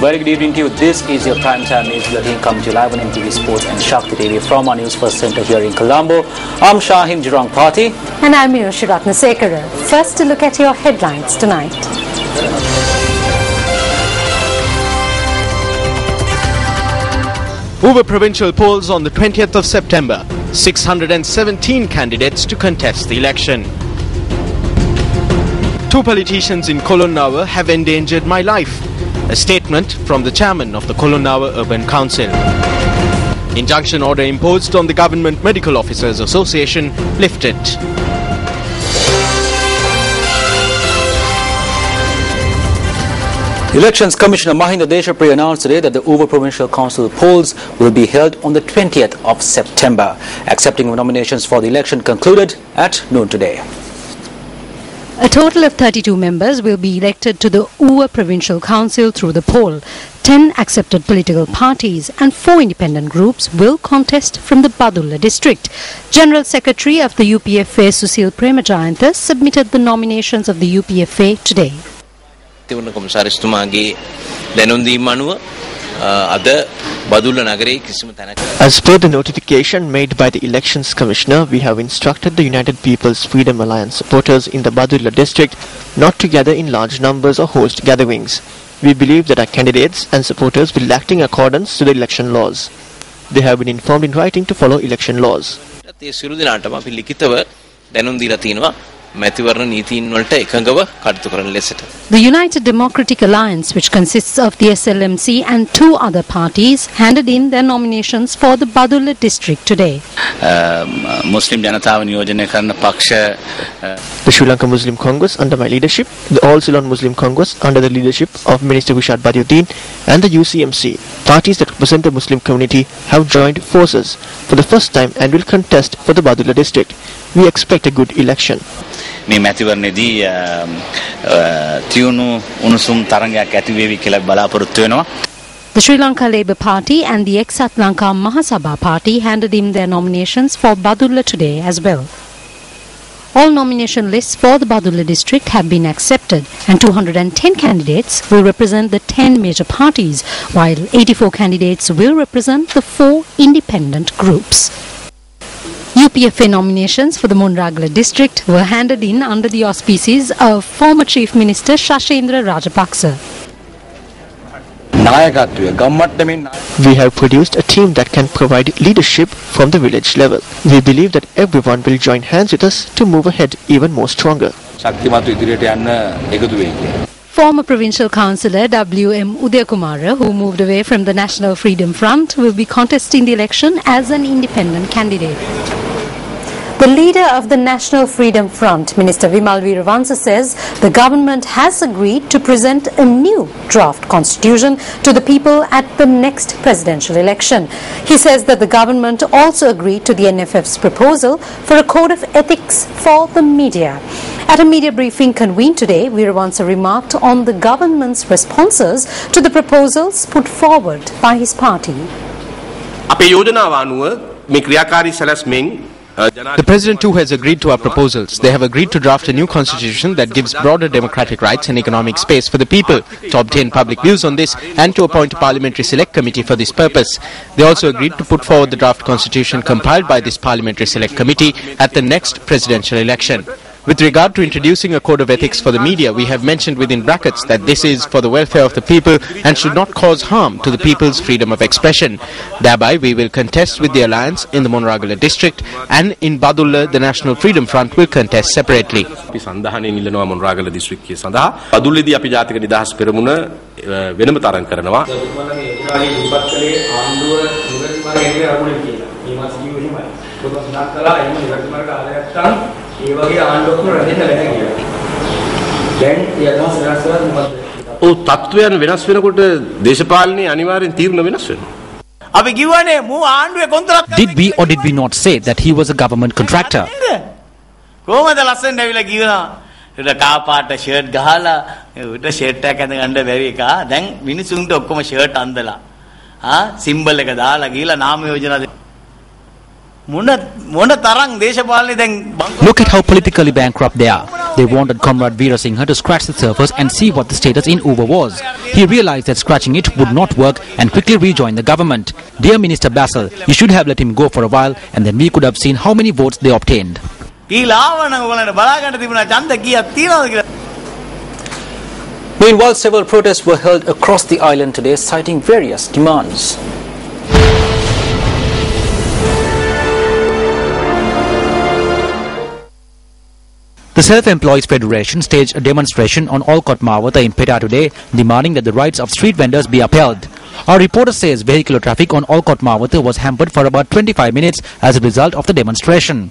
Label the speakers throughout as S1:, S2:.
S1: very good evening to you. This is your primetime news bulletin coming to you live on MTV Sports and Shakti TV from our Newsfirst Centre here in Colombo. I'm Shahim Jurong Party.
S2: And I'm Meenakshi Ratnasekara. First, to look at your headlines tonight.
S3: Over provincial polls on the 20th of September. 617 candidates to contest the election. 2 politicians in Kolonnawa have endangered my life. A statement from the chairman of the Kolonnawa Urban Council. Injunction order imposed on the Government Medical Officers Association lifted.
S1: Elections Commissioner Mahinda Deshapriya announced today that the Uva Provincial Council polls will be held on the 20th of September. Accepting of nominations for the election concluded at noon today.
S2: A total of 32 members will be elected to the Uva Provincial Council through the poll. 10 accepted political parties and 4 independent groups will contest from the Badulla district. General Secretary of the UPFA Susil Premajayantha submitted the nominations of the UPFA today.
S3: As per the notification made by the Elections Commissioner, we have instructed the United People's Freedom Alliance supporters in the Badulla district not to gather in large numbers or host gatherings. We believe that our candidates and supporters will act in accordance to the election laws. They have been informed in writing to follow election laws.
S2: The United Democratic Alliance, which consists of the SLMC and 2 other parties, handed in their nominations for the Badulla district today.
S3: The Sri Lanka Muslim Congress under my leadership, the All Ceylon Muslim Congress under the leadership of Minister Gushad Badiuddin, and the UCMC, parties that represent the Muslim community, have joined forces for the first time and will contest for the Badulla district. We expect a good election.
S4: මේ මැතිවරණයේදී තියුණු උණුසුම් තරංගයක් ඇති වේවි කියලා බලාපොරොත්තු වෙනවා.
S2: The Sri Lanka Labour Party and the Eksat Lanka Mahasabha Party handed in their nominations for Badulla today as well. All nomination lists for the Badulla district have been accepted, and 210 candidates will represent the 10 major parties, while 84 candidates will represent the 4 independent groups. UPFA nominations for the Monragala district were handed in under the auspices of former Chief Minister Shashendra Rajapaksa.
S3: We have produced a team that can provide leadership from the village level. We believe that everyone will join hands with us to move ahead even more stronger.
S2: Former Provincial Councillor W.M. Udayakumara, who moved away from the National Freedom Front, will be contesting the election as an independent candidate. The leader of the National Freedom Front, Minister Vimal Weerawansa, says the government has agreed to present a new draft constitution to the people at the next presidential election. He says that the government also agreed to the NFF's proposal for a code of ethics for the media. At a media briefing convened today, Weerawansa remarked on the government's responses to the proposals put forward by his party.
S3: The President too has agreed to our proposals. They have agreed to draft a new constitution that gives broader democratic rights and economic space for the people, to obtain public views on this and to appoint a parliamentary select committee for this purpose. They also agreed to put forward the draft constitution compiled by this parliamentary select committee at the next presidential election. With regard to introducing a code of ethics for the media, we have mentioned within brackets that this is for the welfare of the people and should not cause harm to the people's freedom of expression. Thereby, we will contest with the alliance in the Monragala district, and in Badulla, the National Freedom Front will contest separately.
S5: තත්ත්වයන් වෙනස් වෙනකොට දේශපාලනයේ අනිවාර්යෙන් තීරණ වෙනස් වෙනවා.
S1: Did we or did we not say that he was a government contractor?
S6: කොහමද ලස්සනට ඇවිල්ලා කියනවා ඒකට කාපාට ෂර්ට් ගහලා උඩ ෂර්ට් එකක් ඇඳ ගන්න බැරි එක. දැන් මිනිසුන්ට ඔක්කොම ෂර්ට් අඳලා සිම්බල් එක දාලා ගිහලා නාම යෝජනා
S1: Look at how politically bankrupt they are. They wanted Comrade Veera Singha to scratch the surface and see what the status in Uber was. He realized that scratching it would not work and quickly rejoined the government. Dear Minister Basil, you should have let him go for a while and then we could have seen how many votes they obtained. Meanwhile, several protests were held across the island today, citing various demands. The Self-Employees Federation staged a demonstration on Olcott Mawatha in Peta today, demanding that the rights of street vendors be upheld. Our reporter says vehicular traffic on Olcott Mawatha was hampered for about 25 minutes as a result of the demonstration.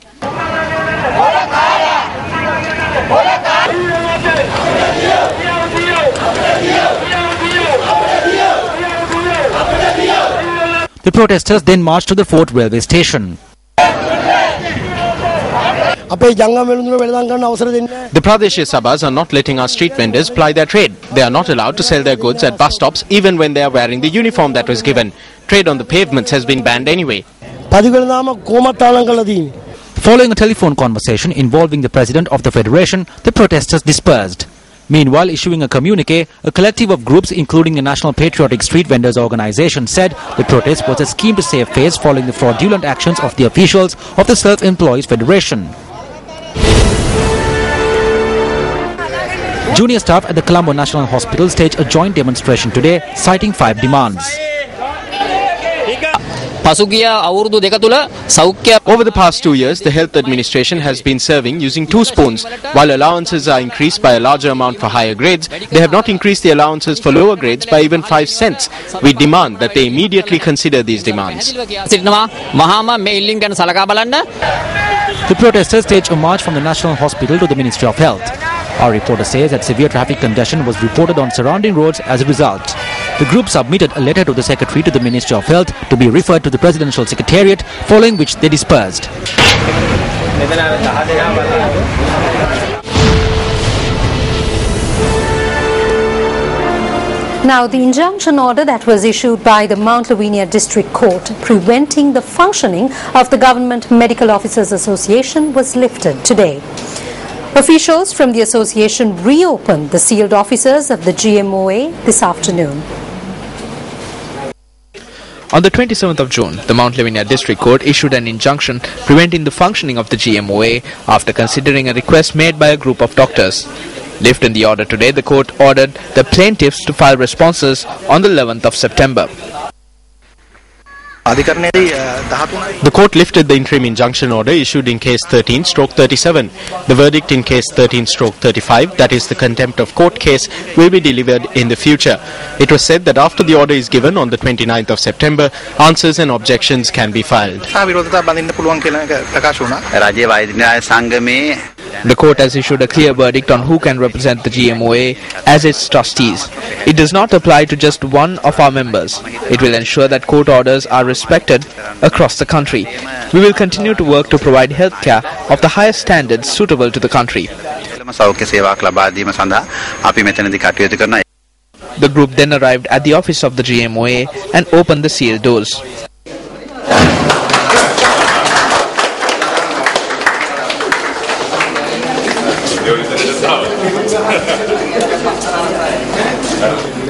S1: The protesters then marched to the Fort Railway Station.
S3: The Pradeshia Sabhas are not letting our street vendors ply their trade. They are not allowed to sell their goods at bus stops even when they are wearing the uniform that was given. Trade on the pavements has been banned anyway. Following a telephone conversation involving the president of the federation, the protesters dispersed. Meanwhile, issuing a communique, a collective of groups including the National Patriotic Street Vendors Organization said the protest was a scheme to save face following the fraudulent actions of the officials of the Self-Employees Federation. Junior staff at the Colombo National Hospital staged a joint demonstration today, citing 5 demands. Over the past 2 years, the health administration has been serving using 2 spoons. While allowances are increased by a larger amount for higher grades, they have not increased the allowances for lower grades by even 5 cents. We demand that they immediately consider these demands. The protesters staged a march from the National Hospital to the Ministry of Health. Our reporter says that severe traffic congestion was reported on surrounding roads as a result. The group submitted a letter to the Secretary to the Ministry of Health to be referred to the Presidential Secretariat, following which they dispersed.
S2: Now, the injunction order that was issued by the Mount Lavinia District Court preventing the functioning of the Government Medical Officers Association was lifted today. Officials from the association reopened the sealed offices of the GMOA this afternoon.
S7: On the 27th of June, the Mount Lavinia District Court issued an injunction preventing the functioning of the GMOA after considering a request made by a group of doctors. Lifting the order today, the court ordered the plaintiffs to file responses on the 11th of September. The court lifted the interim injunction order issued in case 13/37. The verdict in case 13/35, that is the contempt of court case, will be delivered in the future. It was said that after the order is given on the 29th of September, answers and objections can be filed. The court has issued a clear verdict on who can represent the GMOA as its trustees. It does not apply to just one of our members. It will ensure that court orders are respected across the country. We will continue to work to provide health care of the highest standards suitable to the country. The group then arrived at the office of the GMOA and opened the sealed doors.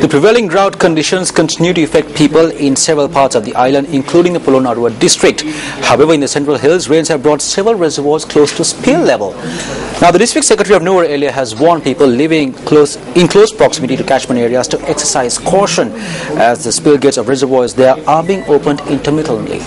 S1: The prevailing drought conditions continue to affect people in several parts of the island, including the Polonnaruwa district. However, in the Central Hills, rains have brought several reservoirs close to spill level. Now, the District Secretary of Nuwara area has warned people living in close proximity to catchment areas to exercise caution as the spill gates of reservoirs there are being opened intermittently.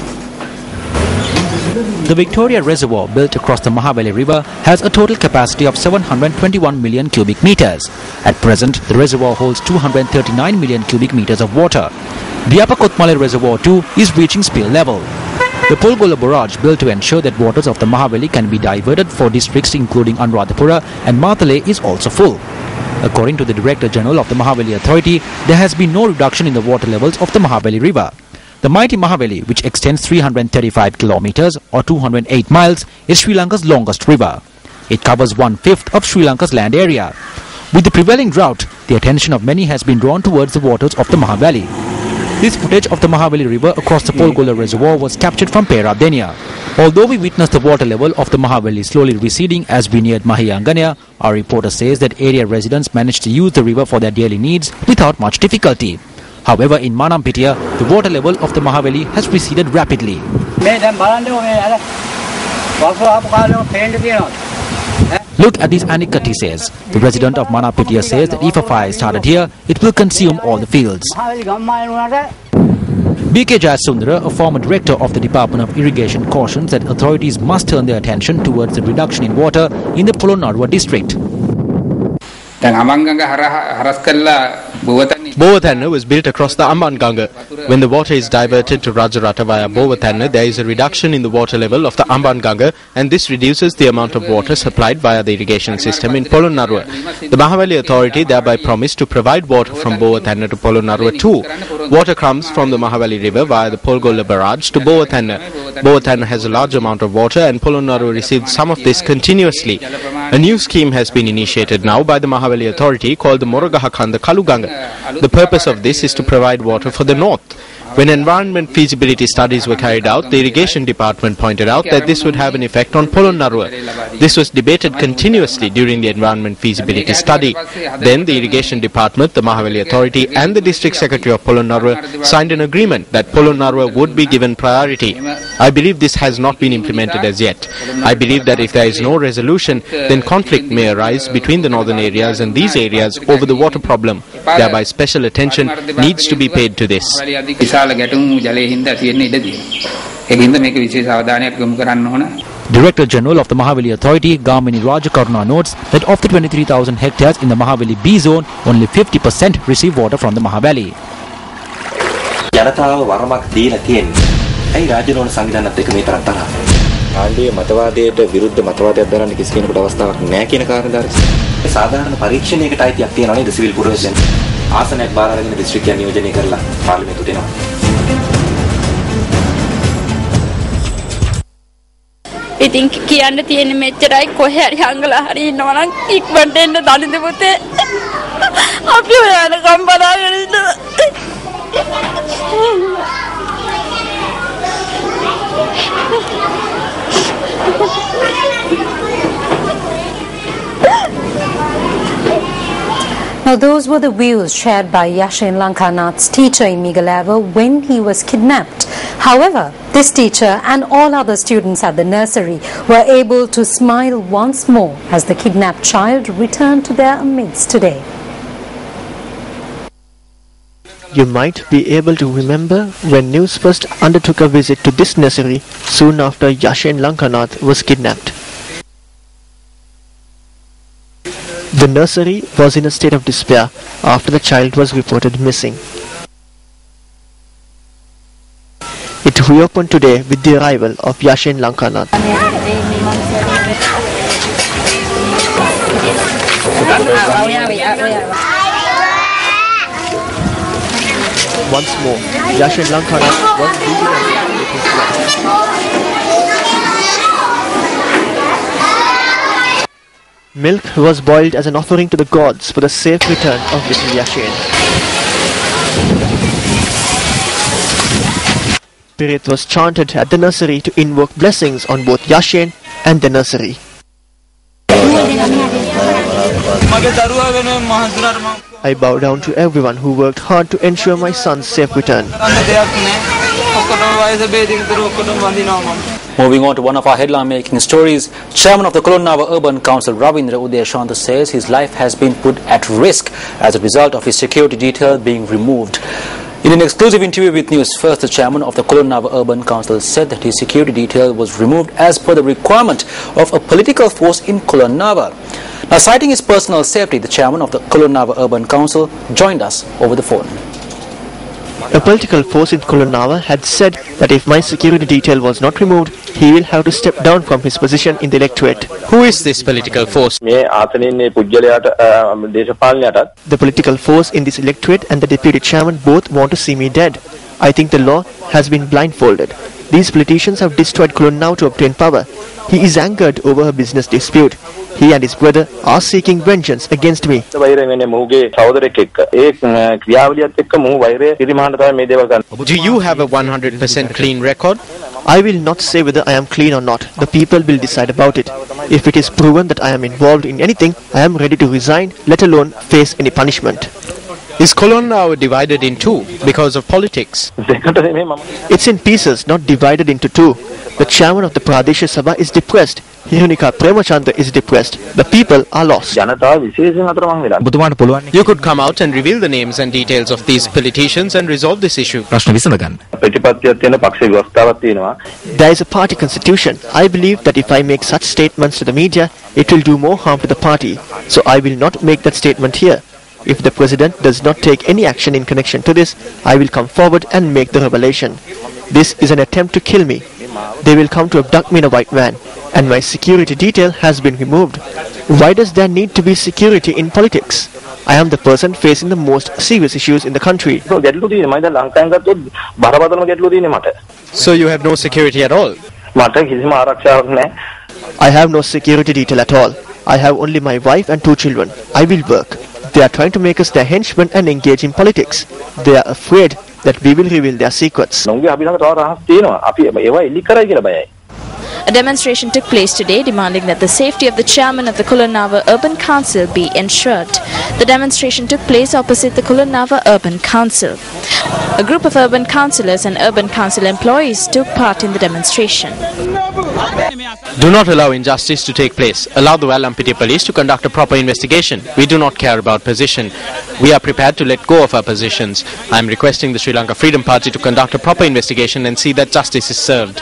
S1: The Victoria Reservoir, built across the Mahaveli River, has a total capacity of 721 million cubic meters. At present, the reservoir holds 239 million cubic meters of water. The Upper Kotmale Reservoir too is reaching spill level. The Polgola Barrage, built to ensure that waters of the Mahaveli can be diverted for districts including Anuradhapura and Matale, is also full. According to the Director General of the Mahaveli Authority, there has been no reduction in the water levels of the Mahaveli River. The mighty Mahaveli, which extends 335 kilometers or 208 miles, is Sri Lanka's longest river. It covers 1/5 of Sri Lanka's land area. With the prevailing drought, the attention of many has been drawn towards the waters of the Mahaveli. This footage of the Mahavali River across the Polgola Reservoir was captured from Peradenia. Although we witnessed the water level of the Mahavali slowly receding as we neared Mahiyangania, our reporter says that area residents managed to use the river for their daily needs without much difficulty. However, in Manampitia, the water level of the Mahavali has receded rapidly. Look at this Anikati says. The resident of Manapitiya says that if a fire started here, it will consume all the fields. B.K. Jayasundara, a former director of the Department of Irrigation, cautions that authorities must turn their attention towards the reduction in water in the Polonnaruwa district.
S3: Bovathanna was built across the Ambanganga. When the water is diverted to Rajarata via Bovathanna, there is a reduction in the water level of the Ambanganga, and this reduces the amount of water supplied via the irrigation system in Polonnaruwa. The Mahavali authority thereby promised to provide water from Bovathanna to Polonnaruwa too. Water comes from the Mahavali river via the Polgola barrage to Bovathanna. Bovathanna has a large amount of water and Polonnaruwa receives some of this continuously. A new scheme has been initiated now by the Mahavali authority called the Moragahakanda Kaluganga. The purpose of this is to provide water for the north. When environment feasibility studies were carried out, the irrigation department pointed out that this would have an effect on Polonnaruwa. This was debated continuously during the environment feasibility study. Then the irrigation department, the Mahavali authority and the district secretary of Polonnaruwa signed an agreement that Polonnaruwa would be given priority. I believe this has not been implemented as yet. I believe that if there is no resolution, then conflict may arise between the northern areas and these areas over the water problem. Thereby special attention needs to be paid to this.
S1: Director General of the Mahavali Authority, Gamini Rajakaruna, notes that of the 23,000 hectares in the Mahavali B zone, only 50% receive water from the Mahavali.
S8: ආණ්ඩුවේ මතවාදයට විරුද්ධ මතවාදයක් දරන්න කිසි කෙනෙකුට අවස්ථාවක් නැහැ කියන කාරණා දාලා සාධාරණ පරීක්ෂණයකට අයිතියක් තියෙනවා නේද සිවිල් පුරවැසියන් ආසනයක් බාර අරගෙන දිස්ත්‍රික්කය නියෝජනය කරලා පාර්ලිමේන්තුවට එනවා.
S9: ඉතින් කියන්න තියෙන්නේ මෙච්චරයි කොහේ හරි හංගලා හරි ඉන්නවා නම් ඉක්මනට එන්න දනින්ද පුතේ අපි ඔයාලා කම්බලාගෙන ඉන්නවා.
S2: Now, those were the views shared by Yashin Lankanath's teacher in Migalava when he was kidnapped. However, this teacher and all other students at the nursery were able to smile once more as the kidnapped child returned to their midst today.
S10: You might be able to remember when Newsfirst undertook a visit to this nursery soon after Yashin Lankanath was kidnapped. The nursery was in a state of despair after the child was reported missing. It reopened today with the arrival of Yashin Lankanath. Once more, Yashin Lankanath was vigilant with his class. Milk was boiled as an offering to the gods for the safe return of little Yashin. Spirit was chanted at the nursery to invoke blessings on both Yashin and the nursery. I bow down to everyone who worked hard to ensure my son's safe return.
S1: Moving on to one of our headline-making stories, Chairman of the Polonnaruwa Urban Council Ravindra Udayashanta says his life has been put at risk as a result of his security detail being removed. In an exclusive interview with Newsfirst, the chairman of the Polonnaruwa Urban Council said that his security detail was removed as per the requirement of a political force in Polonnaruwa. Now, citing his personal safety, the chairman of the Polonnaruwa Urban Council joined us over the phone.
S10: A political force in Polonnaruwa had said that if my security detail was not removed, he will have to step down from his position in the electorate.
S3: Who is this political force?
S10: The political force in this electorate and the deputy chairman both want to see me dead. I think the law has been blindfolded. These politicians have destroyed Kulon now to obtain power. He is angered over a business dispute. He and his brother are seeking vengeance against me.
S11: Do you
S3: have a 100% clean record?
S10: I will not say whether I am clean or not. The people will decide about it. If it is proven that I am involved in anything, I am ready to resign, let alone face any punishment.
S3: Is Kulon now divided in two because of politics?
S10: It's in pieces, not divided into two. The chairman of the Pradesh Sabha is depressed. Hirunika Premachandra is depressed. The people are lost.
S3: You could come out and reveal the names and details of these politicians and resolve this issue.
S10: There is a party constitution. I believe that if I make such statements to the media, it will do more harm to the party. So I will not make that statement here. If the president does not take any action in connection to this, I will come forward and make the revelation. This is an attempt to kill me. They will come to abduct me in a white van, and my security detail has been removed. Why does there need to be security in politics? I am the person facing the most serious issues in the country.
S3: So you have no security at all?
S10: I have no security detail at all. I have only my wife and 2 children. I will work. They are trying to make us their henchmen and engage in politics. They are afraid that we will reveal their secrets.
S12: A demonstration took place today demanding that the safety of the chairman of the Kulon Urban Council be ensured. The demonstration took place opposite the Kulon Urban Council. A group of urban councillors and urban council employees took part in the demonstration.
S3: Do not allow injustice to take place. Allow the Valampiti police to conduct a proper investigation. We do not care about position. We are prepared to let go of our positions. I am requesting the Sri Lanka Freedom Party to conduct a proper investigation and see that justice is served.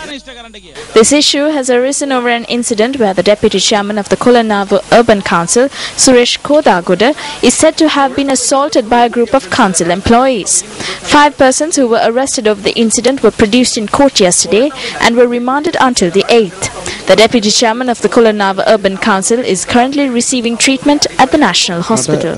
S12: This issue has arisen over an incident where the deputy chairman of the Kulon Urban Council, Suresh Kodagoda, is said to have been assaulted by a group of council employees. 5 persons who were arrested over the incident were produced in court yesterday and were remanded until the 8th. The deputy chairman of the Kulon Urban Council is currently receiving treatment at the National Hospital.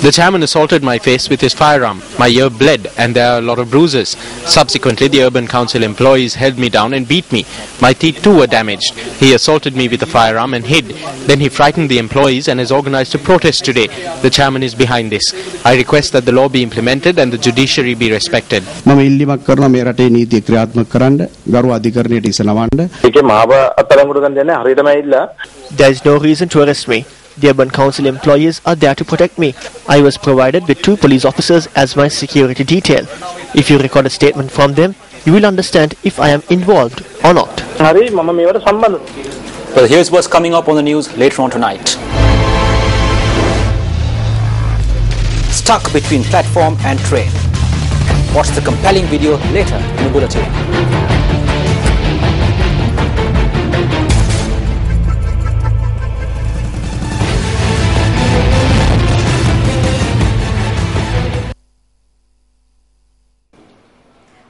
S3: The chairman assaulted my face with his firearm. My ear bled and there are a lot of bruises. Subsequently, the urban council employees held me down and beat me. My teeth too were damaged. He assaulted me with a firearm and hid. Then he frightened the employees and has organized a protest today. The chairman is behind this. I request that the law be implemented and the judiciary be respected.
S10: There is no reason to arrest me. The urban council employees are there to protect me. I was provided with 2 police officers as my security detail. If you record a statement from them, you will understand if I am involved or not.
S1: Well, here's what's coming up on the news later on tonight. Stuck between platform and train. Watch the compelling video later in the bulletin.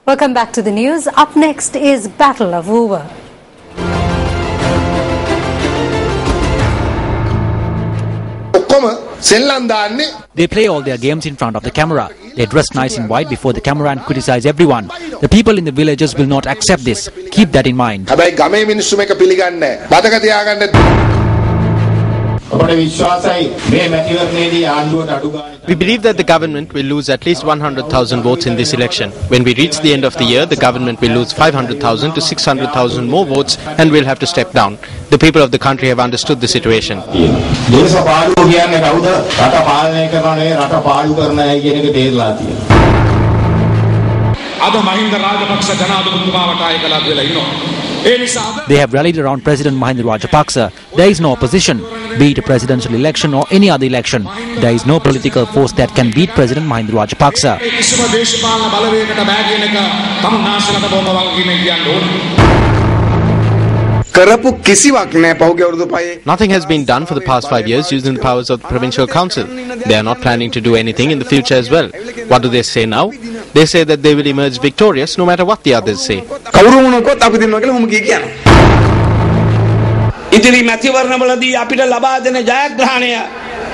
S2: Welcome back to the news. Up next is Battle of Uva.
S1: They play all their games in front of the camera. They dress nice in white before the camera and criticize everyone. The people in the villages will not accept this. Keep that in mind.
S3: We believe that the government will lose at least 100,000 votes in this election. When we reach the end of the year, the government will lose 500,000 to 600,000 more votes and will have to step down. The people of the country have understood the situation.
S1: They have rallied around President Mahinda Rajapaksa. There is no opposition, be it a presidential election or any other election. There is no political force that can beat President Mahinda Rajapaksa.
S3: Nothing has been done for the past 5 years using the powers of the provincial council. They are not planning to do anything in the future as well. What do they say now? They say that they will emerge victorious no matter what the others say.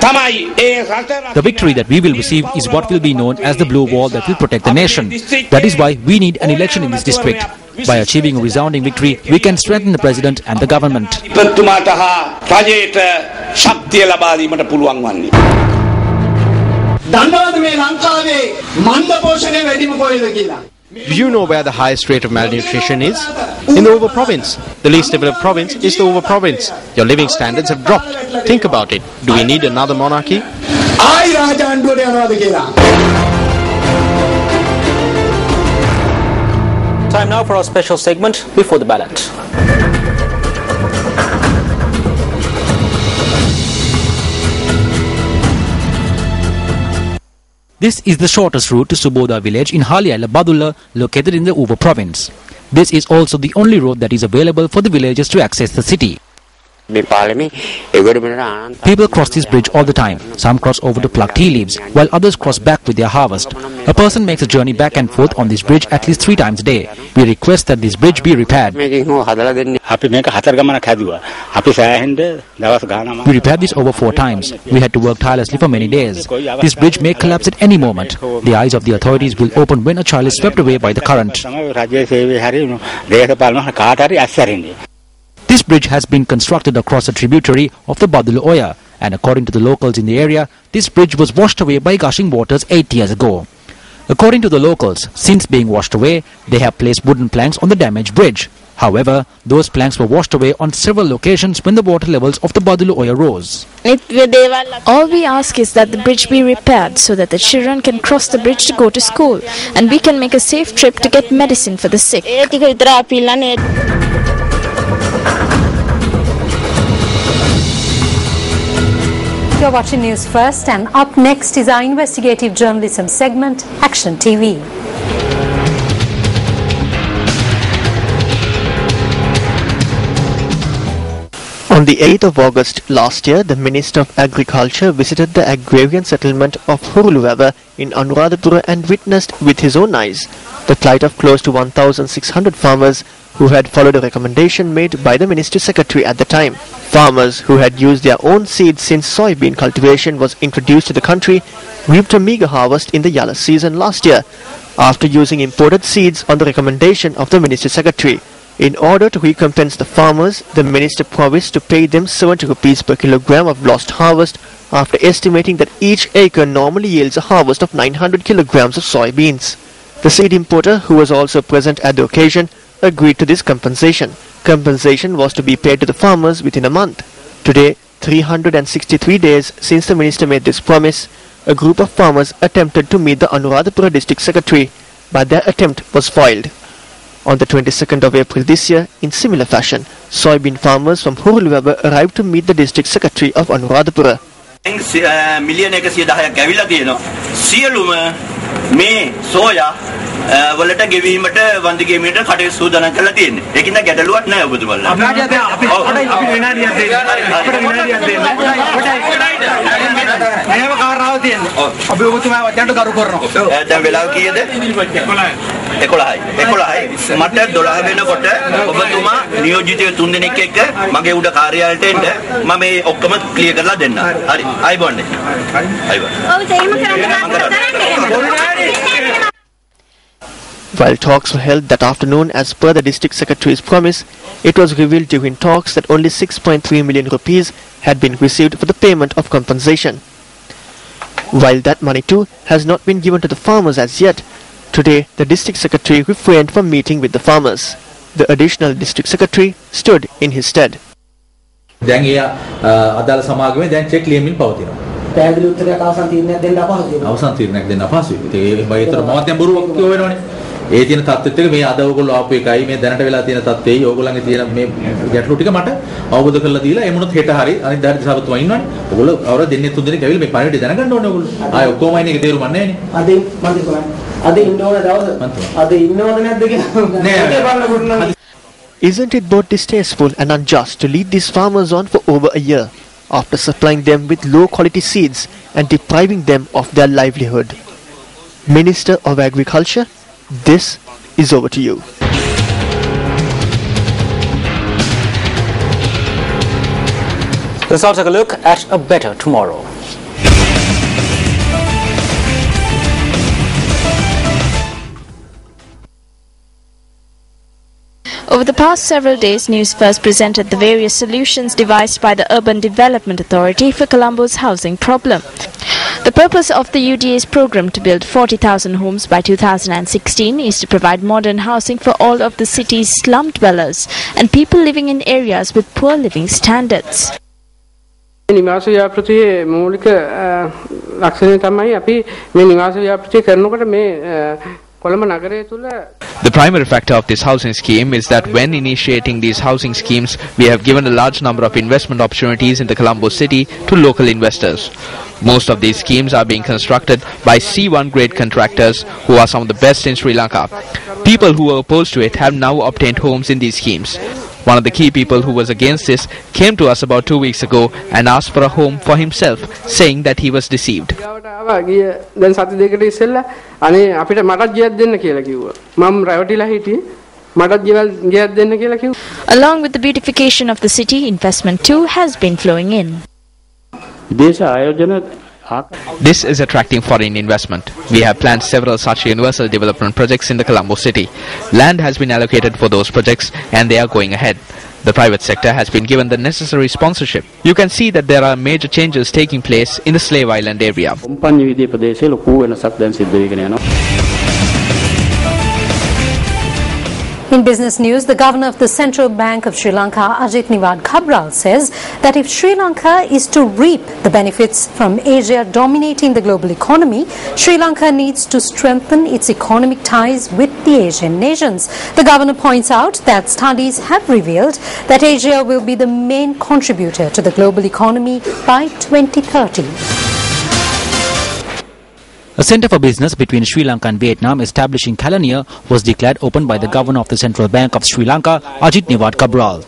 S1: The victory that we will receive is what will be known as the blue wall that will protect the nation. That is why we need an election in this district. By achieving a resounding victory, we can strengthen the president and the government.
S3: Do you know where the highest rate of malnutrition is? In the Over province. The least developed province is the Over province. Your living standards have dropped. Think about it. Do we need another monarchy?
S1: Time now for our special segment, Before the Ballot. This is the shortest route to Suboda village in Haliala Badulla, located in the Uva province. This is also the only road that is available for the villagers to access the city. People cross this bridge all the time. Some cross over to pluck tea leaves, while others cross back with their harvest. A person makes a journey back and forth on this bridge at least 3 times a day. We request that this bridge be repaired. We repaired this over 4 times. We had to work tirelessly for many days. This bridge may collapse at any moment. The eyes of the authorities will open when a child is swept away by the current. This bridge has been constructed across a tributary of the Badulla Oya, and according to the locals in the area, this bridge was washed away by gushing waters 8 years ago. According to the locals, since being washed away, they have placed wooden planks on the damaged bridge. However, those planks were washed away on several locations when the water levels of the Badulla Oya rose.
S12: All we ask is that the bridge be repaired so that the children can cross the bridge to go to school, and we can make a safe trip to get medicine for the sick.
S2: You're watching News First, and up next is our investigative journalism segment, Action TV.
S10: On the 8th of August last year, the Minister of Agriculture visited the agrarian settlement of Huruluwava in Anuradhapura and witnessed with his own eyes the plight of close to 1,600 farmers who had followed a recommendation made by the Ministry Secretary at the time. Farmers who had used their own seeds since soybean cultivation was introduced to the country reaped a meager harvest in the Yalla season last year after using imported seeds on the recommendation of the Ministry Secretary. In order to recompense the farmers, the minister promised to pay them 70 rupees per kilogram of lost harvest after estimating that each acre normally yields a harvest of 900 kilograms of soybeans. The seed importer, who was also present at the occasion, agreed to this compensation. Compensation was to be paid to the farmers within a month. Today, 363 days since the minister made this promise, a group of farmers attempted to meet the Anuradhapura district secretary, but their attempt was foiled. On the 22nd of April this year, in similar fashion, soybean farmers from Huruluwava arrived to meet the district secretary of Anuradhapura.
S11: Million soya වලට ගෙවීමට වන්දි ගෙවීමට කටයුතු සූදානම් කරලා තියෙන්නේ. ඒකින්ද ගැටලුවක් නැහැ ඔබතුමාලා. අපිට විනාඩියක් දෙන්න. අපිට විනාඩියක් දෙන්න. මේව කාරණාව තියෙනවා. අපි ඔබතුමා වචනට කරු කරනවා. දැන් වෙලාව කීයද? 11යි. මට 12 වෙනකොට ඔබතුමා නියෝජිතයෝ 3 දෙනෙක් එක්ක මගේ උඩ කාර්යාලයට එන්න මම මේ ඔක්කොම ක්ලියර් කරලා දෙන්න. හරි. ආයිබෝන්නේ. ආයිබෝන්. ඔව් එහෙම කරන්න.
S10: While talks were held that afternoon as per the district secretary's promise, it was revealed during talks that only 6.3 million rupees had been received for the payment of compensation. While that money too has not been given to the farmers as yet, today the district secretary refrained from meeting with the farmers. The additional district secretary stood in his stead.
S13: ඒ තියෙන තත්ත්වෙත් එක මේ අද ඔයගොල්ලෝ ආපු එකයි මේ දැනට වෙලා තියෙන තත්ත්වෙයි ඔයගොල්ලන්ගේ තියෙන මේ ගැටලු ටික මට අවබෝධ කරලා දීලා ඒ මොනොත් හෙට හරි අනිත් දාට සාපතුමා ඉන්නවනේ ඔයගොල්ලෝ අවර දෙන්නේ තුන් දෙනෙක් ඇවිල්ලා මේ පණිවිඩය දැනගන්න ඕනේ ඔයගොල්ලෝ ආය ඔක්කොම අයින් එක තේරුම් ගන්න නැහැ නේ
S10: Isn't it both distasteful and unjust to lead these farmers on for over a year after supplying them with low quality seeds and depriving them of their livelihood? Minister of Agriculture, this is over to you.
S1: Let's now take a look at a better tomorrow.
S12: Over the past several days, Newsfirst presented the various solutions devised by the Urban Development Authority for Colombo's housing problem. The purpose of the UDA's program to build 40,000 homes by 2016 is to provide modern housing for all of the city's slum dwellers and people living in areas with poor living standards.
S14: නිවාස ව්‍යාපෘතියේ මූලික ලක්ෂණය තමයි අපි මේ නිවාස ව්‍යාපෘතිය කරනකොට මේ කොළඹ නගරය තුල
S3: The primary factor of this housing scheme is that when initiating these housing schemes, we have given a large number of investment opportunities in the Colombo city to local investors. Most of these schemes are being constructed by C1 grade contractors who are some of the best in Sri Lanka. People who were opposed to it have now obtained homes in these schemes. One of the key people who was against this came to us about 2 weeks ago and asked for a home for himself, saying that he was deceived.
S14: දැන් සති දෙකකට ඉස්සෙල්ලා අනේ අපිට මටත් ගියක් දෙන්න කියලා කිව්වා. මම රැවටිලා හිටියේ. මටත් ගියක් දෙන්න කියලා කිව්වා.
S12: Along with the beautification of the city, investment too has been flowing in.
S14: විදේශ ආයෝජන
S3: This is attracting foreign investment. We have planned several such universal development projects in the Colombo city. Land has been allocated for those projects and they are going ahead. The private sector has been given the necessary sponsorship. You can see that there are major changes taking place in the Slave Island area.
S2: In business news, the governor of the Central Bank of Sri Lanka, Ajit Niwad Cabral, says that if Sri Lanka is to reap the benefits from Asia dominating the global economy, Sri Lanka needs to strengthen its economic ties with the Asian nations. The governor points out that studies have revealed that Asia will be the main contributor to the global economy by 2030.
S1: A centre for business between Sri Lanka and Vietnam established in Kalaniya was declared open by the governor of the Central Bank of Sri Lanka, Ajit Niwad Cabral.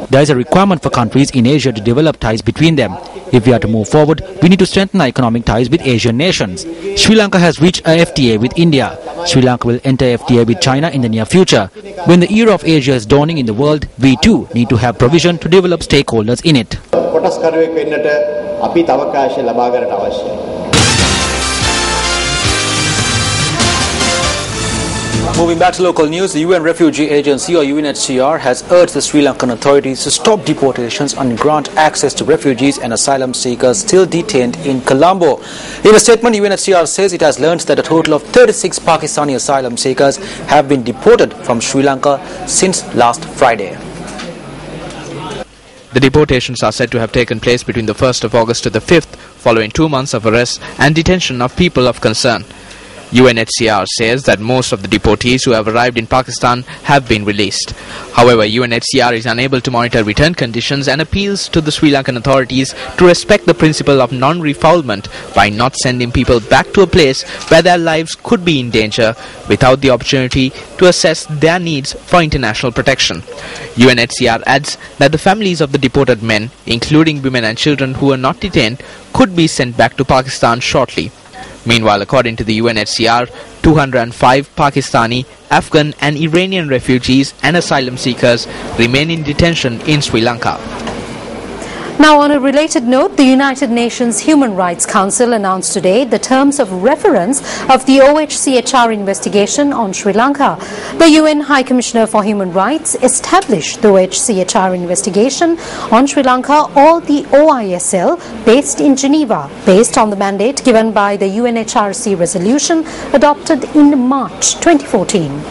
S1: There is a requirement for countries in Asia to develop ties between them. If we are to move forward, we need to strengthen our economic ties with Asian nations. Sri Lanka has reached a FTA with India. Sri Lanka will enter FTA with China in the near future. When the era of Asia is dawning in the world, we too need to have provision to develop stakeholders in it. Moving back to local news, the UN Refugee Agency or UNHCR has urged the Sri Lankan authorities to stop deportations and grant access to refugees and asylum seekers still detained in Colombo. In a statement, UNHCR says it has learned that a total of 36 Pakistani asylum seekers have been deported from Sri Lanka since last Friday.
S3: The deportations are said to have taken place between the 1st of August to the 5th, following 2 months of arrest and detention of people of concern. UNHCR says that most of the deportees who have arrived in Pakistan have been released. However, UNHCR is unable to monitor return conditions and appeals to the Sri Lankan authorities to respect the principle of non-refoulement by not sending people back to a place where their lives could be in danger without the opportunity to assess their needs for international protection. UNHCR adds that the families of the deported men, including women and children who were not detained, could be sent back to Pakistan shortly. Meanwhile, according to the UNHCR, 205 Pakistani, Afghan and Iranian refugees and asylum seekers remain in detention in Sri Lanka.
S2: Now, on a related note, the United Nations Human Rights Council announced today the terms of reference of the OHCHR investigation on Sri Lanka. The UN High Commissioner for Human Rights established the OHCHR investigation on Sri Lanka or the OISL based in Geneva, based on the mandate given by the UNHRC resolution adopted in March 2014.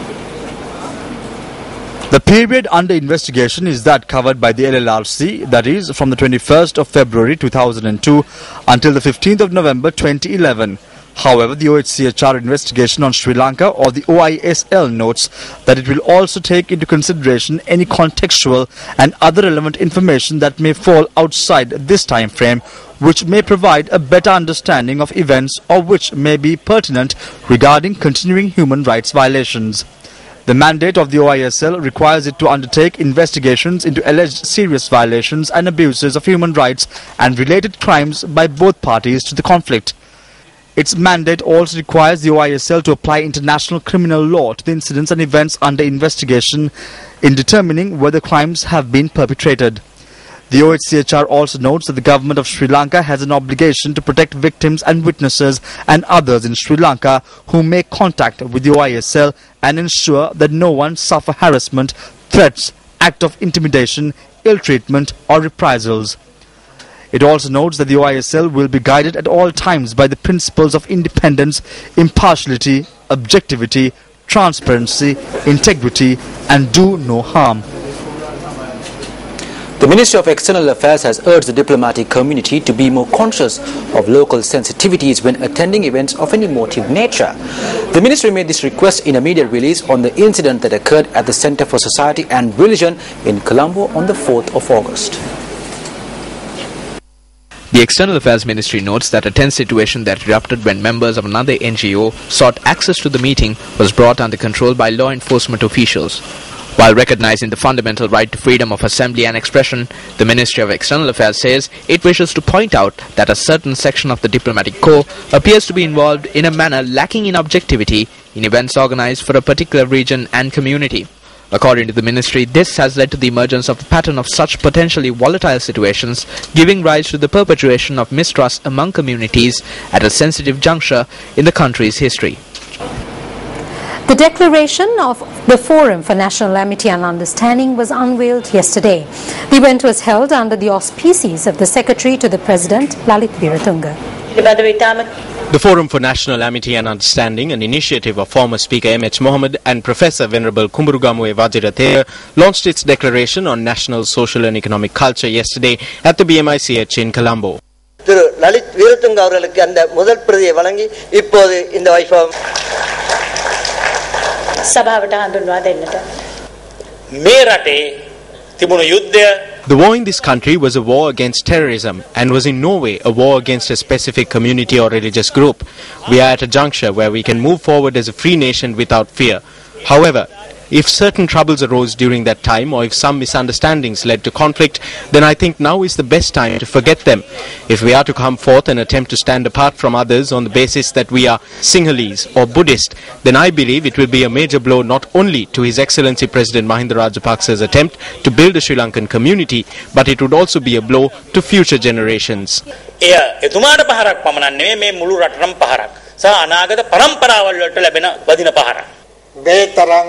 S15: The period under investigation is that covered by the LLRC, that is from the 21st of February 2002 until the 15th of November 2011. However, the OHCHR investigation on Sri Lanka or the OISL notes that it will also take into consideration any contextual and other relevant information that may fall outside this time frame, which may provide a better understanding of events or which may be pertinent regarding continuing human rights violations. The mandate of the OISL requires it to undertake investigations into alleged serious violations and abuses of human rights and related crimes by both parties to the conflict. Its mandate also requires the OISL to apply international criminal law to the incidents and events under investigation in determining whether crimes have been perpetrated. The OHCHR also notes that the government of Sri Lanka has an obligation to protect victims and witnesses and others in Sri Lanka who make contact with the OISL and ensure that no one suffer harassment, threats, act of intimidation, ill treatment or reprisals. It also notes that the OISL will be guided at all times by the principles of independence, impartiality, objectivity, transparency, integrity and do no harm.
S1: The Ministry of External Affairs has urged the diplomatic community to be more conscious of local sensitivities when attending events of an emotive nature. The ministry made this request in a media release on the incident that occurred at the Centre for Society and Religion in Colombo on the 4th of August.
S3: The External Affairs Ministry notes that a tense situation that erupted when members of another NGO sought access to the meeting was brought under control by law enforcement officials. While recognizing the fundamental right to freedom of assembly and expression, the Ministry of External Affairs says it wishes to point out that a certain section of the diplomatic corps appears to be involved in a manner lacking in objectivity in events organized for a particular region and community. According to the ministry, this has led to the emergence of a pattern of such potentially volatile situations, giving rise to the perpetuation of mistrust among communities at a sensitive juncture in the country's history.
S2: The declaration of the Forum for National Amity and Understanding was unveiled yesterday. The event was held under the auspices of the Secretary to the President, Lalit Wiratunga.
S3: The Forum for National Amity and Understanding, an initiative of former Speaker M.H. Mohammed and Professor Venerable Kumburugamuwe Vajirathea, launched its declaration on national, social and economic culture yesterday at the BMICH in Colombo.
S16: Lalit Wiratunga அவர்களுக்கு அந்த முதல் பிரதியை வழங்கி இப்போது இந்த வைபவம்
S17: සභාවට හඳුන්වා දෙන්නට.
S18: මේ රටේ තිබුණු යුද්ධය
S3: The war in this country was a war against terrorism and was in no way a war against a specific community or religious group. We are at a juncture where we can move forward as a free nation without fear. However, if certain troubles arose during that time or if some misunderstandings led to conflict, then I think now is the best time to forget them. If we are to come forth and attempt to stand apart from others on the basis that we are Sinhalese or Buddhist, then I believe it will be a major blow not only to His Excellency President Mahinda Rajapaksa's attempt to build a Sri Lankan community, but it would also be a blow to future generations.
S18: එය එතුමාට පහරක් පමණක් නෙමෙයි මේ මුළු රටටම පහරක්. සහ අනාගත පරම්පරාවල් වලට ලැබෙන වදින පහරක්.
S16: මේ තරම්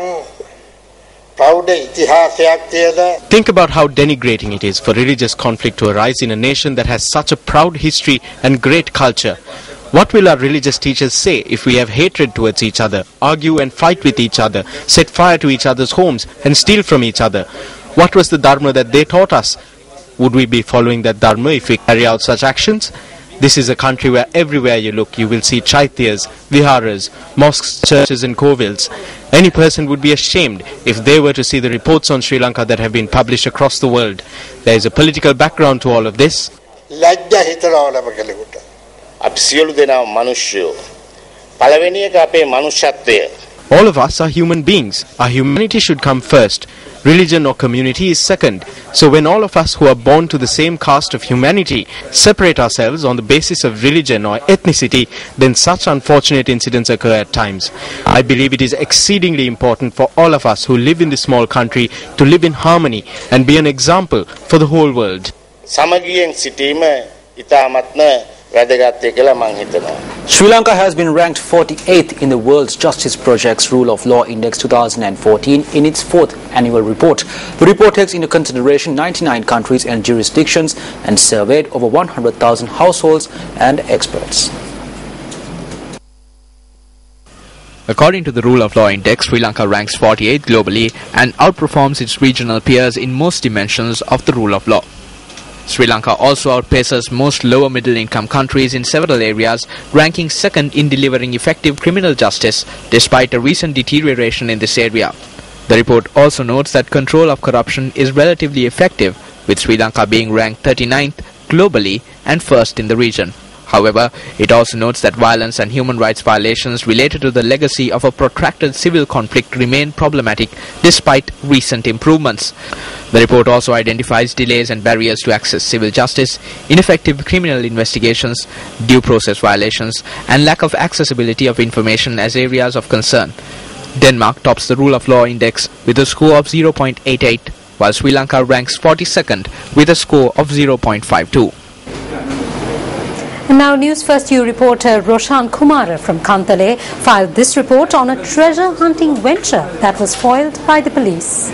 S3: Think about how denigrating it is for religious conflict to arise in a nation that has such a proud history and great culture. What will our religious teachers say if we have hatred towards each other, argue and fight with each other, set fire to each other's homes and steal from each other? What was the dharma that they taught us? Would we be following that dharma if we carry out such actions? This is a country where everywhere you look you will see chaityas, viharas, mosques, churches and kovils. Any person would be ashamed if they were to see the reports on Sri Lanka that have been published across the world. There is a political background to all of this. All of us are human beings. Our humanity should come first. Religion or community is second. So when all of us who are born to the same caste of humanity separate ourselves on the basis of religion or ethnicity, then such unfortunate incidents occur at times. I believe it is exceedingly important for all of us who live in this small country to live in harmony and be an example for the whole world.
S1: Sri Lanka has been ranked 48th in the World's Justice Project's Rule of Law Index 2014 in its 4th annual report. The report takes into consideration 99 countries and jurisdictions and surveyed over 100,000 households and experts.
S3: According to the Rule of Law Index, Sri Lanka ranks 48th globally and outperforms its regional peers in most dimensions of the rule of law. Sri Lanka also outpaces most lower middle income countries in several areas, ranking second in delivering effective criminal justice despite a recent deterioration in this area. The report also notes that control of corruption is relatively effective, with Sri Lanka being ranked 39th globally and first in the region. However, it also notes that violence and human rights violations related to the legacy of a protracted civil conflict remain problematic despite recent improvements. The report also identifies delays and barriers to access civil justice, ineffective criminal investigations, due process violations, and lack of accessibility of information as areas of concern. Denmark tops the Rule of Law Index with a score of 0.88,
S19: while Sri Lanka ranks 42nd with a score of 0.52.
S2: And now Newsfirst reporter Roshan Kumara from Kantale filed this report on a treasure hunting venture that was foiled by the police.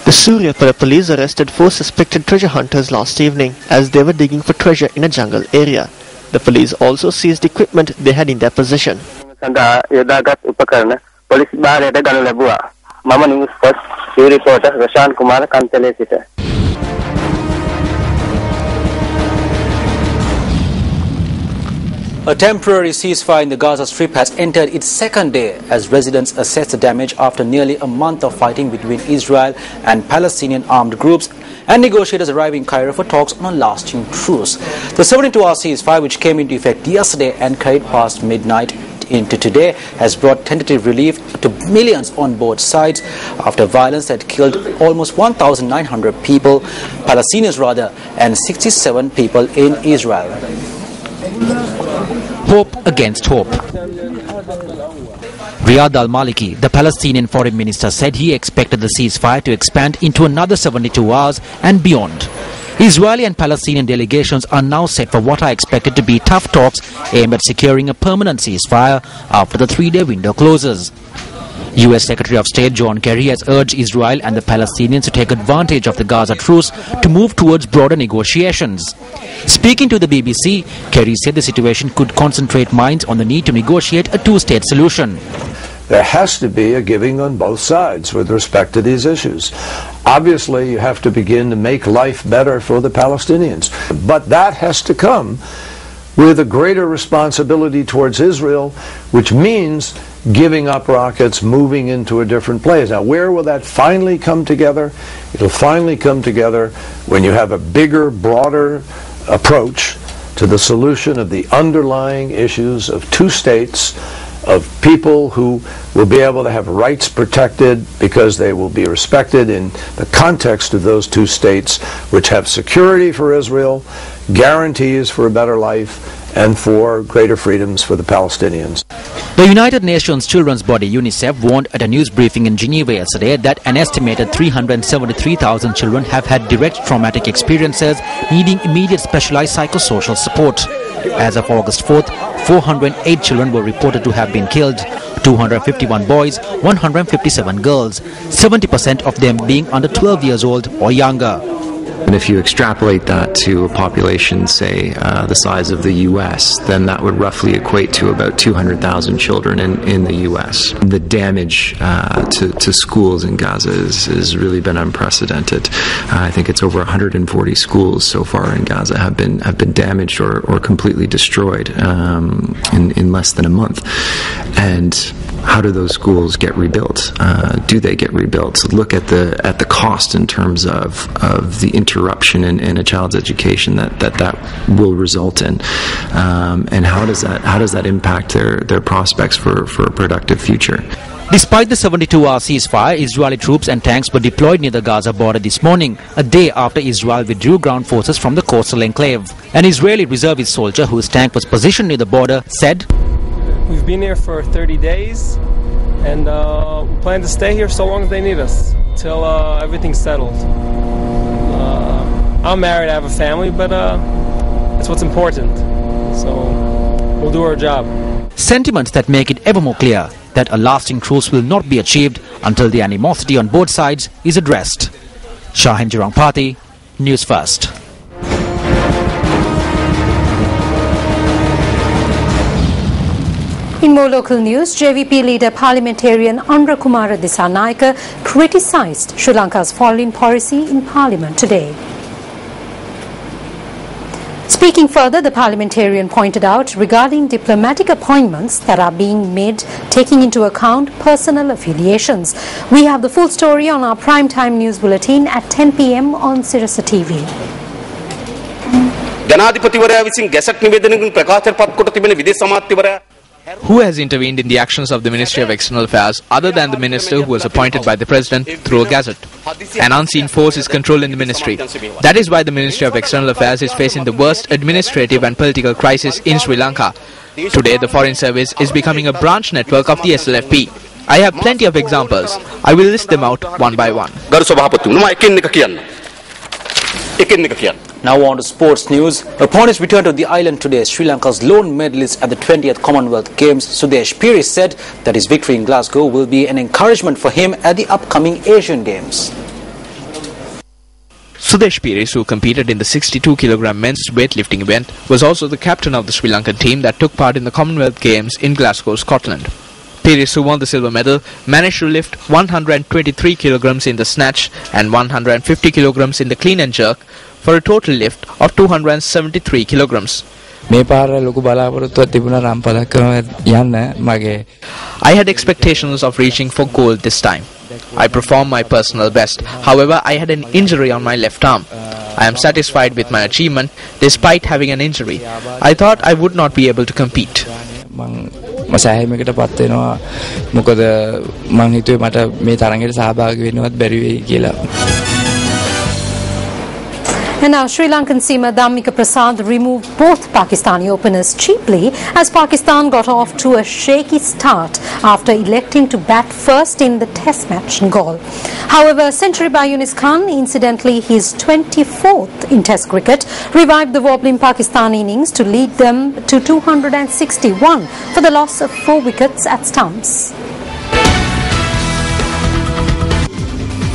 S10: The Suryapura police arrested 4 suspected treasure hunters last evening as they were digging for treasure in a jungle area. The police also seized equipment they had in their possession.
S20: Newsfirst reporter Roshan Kumara, Kantale City.
S1: A temporary ceasefire in the Gaza Strip has entered its second day as residents assess the damage after nearly a month of fighting between Israel and Palestinian armed groups and negotiators arrive in Cairo for talks on a lasting truce. The 72-hour ceasefire, which came into effect yesterday and carried past midnight into today, has brought tentative relief to millions on both sides after violence that killed almost 1,900 people, Palestinians rather, and 67 people in Israel. Hope against hope. Riyad al-Maliki, the Palestinian foreign minister, said he expected the ceasefire to expand into another 72 hours and beyond. Israeli and Palestinian delegations are now set for what are expected to be tough talks aimed at securing a permanent ceasefire after the 3-day window closes. U.S. Secretary of State John Kerry has urged Israel and the Palestinians to take advantage of the Gaza truce to move towards broader negotiations. Speaking to the BBC, Kerry said the situation could concentrate minds on the need to negotiate a two-state solution.
S21: There has to be a giving on both sides with respect to these issues. Obviously, you have to begin to make life better for the Palestinians. But that has to come with a greater responsibility towards Israel, which means giving up rockets, moving into a different place. Now, where will that finally come together? It'll finally come together when you have a bigger, broader approach to the solution of the underlying issues of two states, of people who will be able to have rights protected because they will be respected in the context of those two states, which have security for Israel, guarantees for a better life, and for greater freedoms for the Palestinians.
S1: The United Nations Children's Body UNICEF warned at a news briefing in Geneva yesterday that an estimated 373,000 children have had direct traumatic experiences needing immediate specialized psychosocial support. As of August 4th, 408 children were reported to have been killed, 251 boys, 157 girls, 70% of them being under 12 years old or younger.
S22: And if you extrapolate that to a population, say, the size of the U.S., then that would roughly equate to about 200,000 children in the U.S. The damage to schools in Gaza has really been unprecedented. I think it's over 140 schools so far in Gaza have been damaged or completely destroyed in less than a month. And how do those schools get rebuilt? Do they get rebuilt? So look at the cost in terms of the interruption in a child's education that will result in, and how does that impact their prospects for a productive future?
S1: Despite the 72-hour ceasefire, Israeli troops and tanks were deployed near the Gaza border this morning, a day after Israel withdrew ground forces from the coastal enclave. An Israeli reservist soldier whose tank was positioned near the border said,
S23: "We've been here for 30 days and we plan to stay here so long as they need us, till everything's settled. I'm married, I have a family, but that's what's important. So we'll do our job."
S1: Sentiments that make it ever more clear that a lasting truce will not be achieved until the animosity on both sides is addressed. Shahin Jirangpati, Newsfirst.
S2: In more local news, JVP leader parliamentarian Andra Kumara Dissanayake criticised Sri Lanka's foreign policy in Parliament today. Speaking further, the parliamentarian pointed out regarding diplomatic appointments that are being made taking into account personal affiliations. We have the full story on our primetime news bulletin at 10 p.m. on Sirasa TV.
S19: Who has intervened in the actions of the Ministry of External Affairs other than the minister who was appointed by the President through a gazette? An unseen force is controlling the ministry. That is why the Ministry of External Affairs is facing the worst administrative and political crisis in Sri Lanka. Today, the Foreign Service is becoming a branch network of the SLFP. I have plenty of examples. I will list them out one by one.
S1: Now on to sports news. Upon his return to the island today, Sri Lanka's lone medalist at the 20th Commonwealth Games, Sudesh Piri, said that his victory in Glasgow will be an encouragement for him at the upcoming Asian Games.
S19: Sudesh Piri, who competed in the 62 kg men's weightlifting event, was also the captain of the Sri Lankan team that took part in the Commonwealth Games in Glasgow, Scotland. Piri, who won the silver medal, managed to lift 123 kg in the snatch and 150 kg in the clean and jerk for a total lift of 273 kg. I had expectations of reaching for gold this time. I performed my personal best. However, I had an injury on my left arm. I am satisfied with my achievement despite having an injury. I thought I would not be able to compete.
S2: And now Sri Lankan seamer Dhammika Prasad removed both Pakistani openers cheaply as Pakistan got off to a shaky start after electing to bat first in the test match in Galle. However, a century by Yunus Khan, incidentally his 24th in test cricket, revived the wobbling Pakistan innings to lead them to 261 for the loss of 4 wickets at stumps.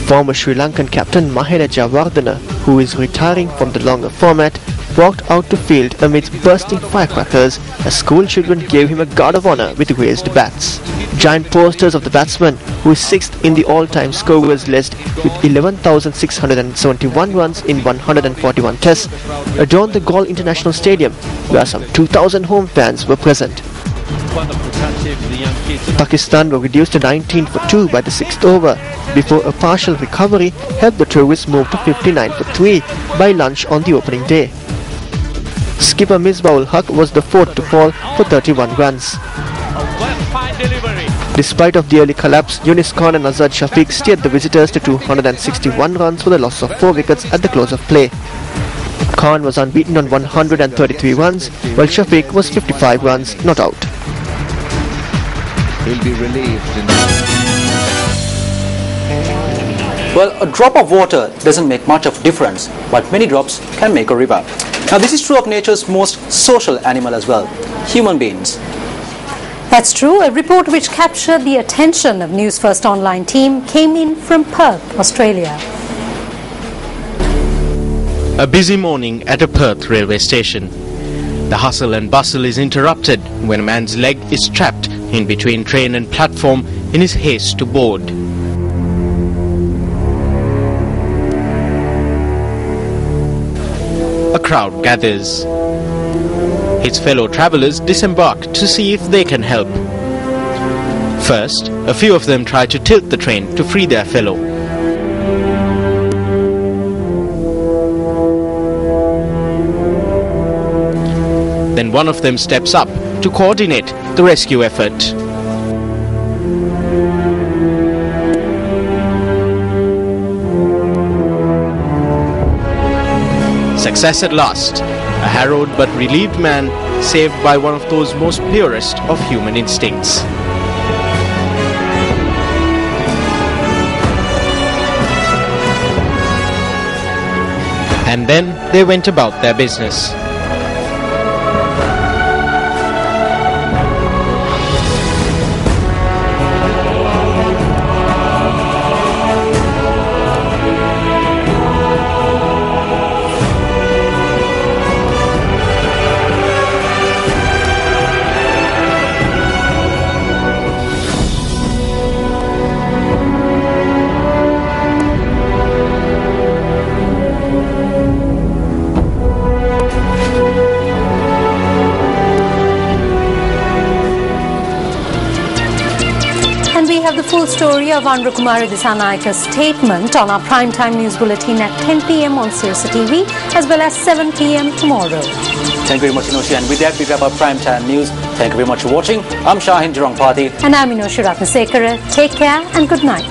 S10: Former Sri Lankan captain Mahela Jayawardena, who is retiring from the longer format, walked out to field amidst bursting firecrackers as school children gave him a guard of honour with raised bats. Giant posters of the batsman, who is 6th in the all-time scorers list with 11,671 runs in 141 tests, adorned the Galle International Stadium, where some 2,000 home fans were present. Pakistan were reduced to 19 for 2 by the 6th over, before a partial recovery helped the tourists move to 59 for 3 by lunch on the opening day. Skipper Misbah-ul-Haq was the 4th to fall for 31 runs. Despite of the early collapse, Yunus Khan and Azad Shafiq steered the visitors to 261 runs for the loss of 4 wickets at the close of play. Khan was unbeaten on 133 runs, while Shafiq was 55 runs not out.
S1: He'll be relieved. Well, a drop of water doesn't make much of a difference, but many drops can make a river. Now, this is true of nature's most social animal as well, human beings.
S2: That's true. A report which captured the attention of Newsfirst online team came in from Perth, Australia.
S3: A busy morning at a Perth railway station. The hustle and bustle is interrupted when a man's leg is trapped in between train and platform in his haste to board. A crowd gathers. His fellow travellers disembark to see if they can help. First, a few of them try to tilt the train to free their fellow. Then one of them steps up to coordinate the rescue effort. Success at last. A harrowed but relieved man saved by one of those most purest of human instincts. And then they went about their business.
S2: The full story of Anurakumari Dissanayaka's statement on our primetime news bulletin at 10 p.m. on Sirsa TV as well as 7 p.m. tomorrow.
S1: Thank you very much, Inoshi. And with that, we wrap up primetime news. Thank you very much for watching. I'm Shahin Jirangpati.
S2: And I'm Inoshi Ratnasekara. Take care and good night.